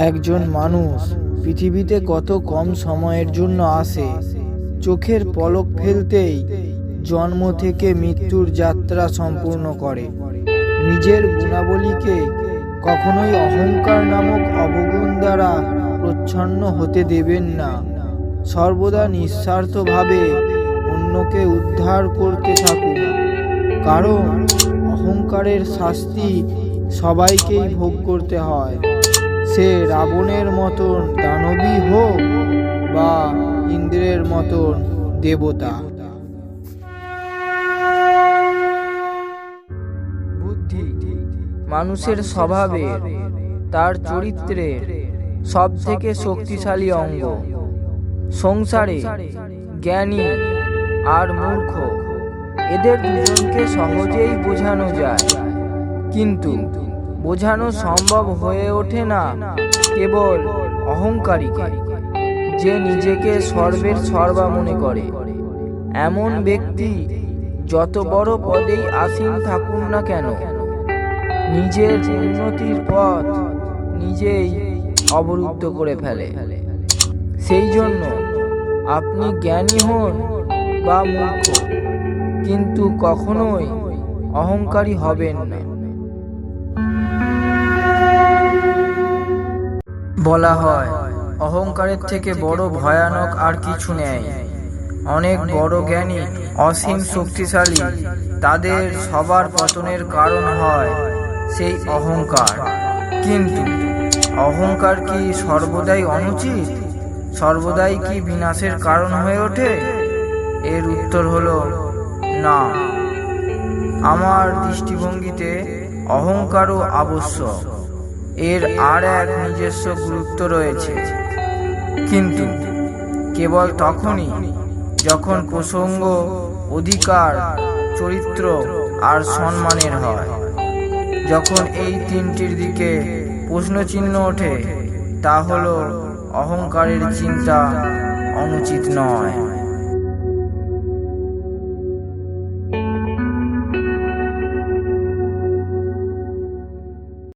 একজন মানুষ পৃথিবীতে কত কম সময়ের জন্য আসে। চোখের পলক ফেলতেই জন্ম থেকে মৃত্যুর যাত্রা সম্পূর্ণ করে। নিজের গুণাবলীকে কখনোই অহংকার নামক অবগুণ দ্বারা প্রচ্ছন্ন হতে দেবেন না। সর্বদা নিঃস্বার্থভাবে অন্যকে উদ্ধার করতে থাকুন, কারণ অহংকারের শাস্তি সবাইকেই ভোগ করতে হয়, সে রাবণের মতন দানবী হোক বা ইন্দ্রের মতন দেবতা। বুদ্ধি মানুষের স্বভাবের, তার চরিত্রের সব থেকে শক্তিশালী অঙ্গ। সংসারে জ্ঞানী আর মূর্খ এদের দুজনকে সহজেই বোঝানো যায়, কিন্তু বোঝানো সম্ভব হয়ে ওঠে না কেবল অহংকারীকে, যে নিজেকে সর্বের সর্বা মনে করে। এমন ব্যক্তি যত বড় পদেই আসীন থাকুন না কেন, নিজের উন্নতির পথ নিজেই অবরুদ্ধ করে ফেলে। সেই জন্য আপনি জ্ঞানী হন বা মূর্খ, কিন্তু কখনোই অহংকারী হবেন না। বলা হয় অহংকারের থেকে বড় ভয়ানক আর কিছু নেই। অনেক বড় জ্ঞানী, অসীম শক্তিশালী, তাদের সবার পতনের কারণ হয় সেই অহংকার। কিন্তু অহংকার কি সর্বদাই অনুচিত? সর্বদাই কি বিনাশের কারণ হয়ে ওঠে? এর উত্তর হলো না। আমার দৃষ্টিভঙ্গিতে অহংকারও আবশ্যক, এর আর এক নিজস্ব গুরুত্ব রয়েছে, কিন্তু কেবল তখনই যখন প্রসঙ্গ অধিকার, চরিত্র আর সম্মানের হয়। যখন এই তিনটির দিকে প্রশ্নচিহ্ন ওঠে, তা হলো অহংকারের চিন্তা অনুচিত নয়।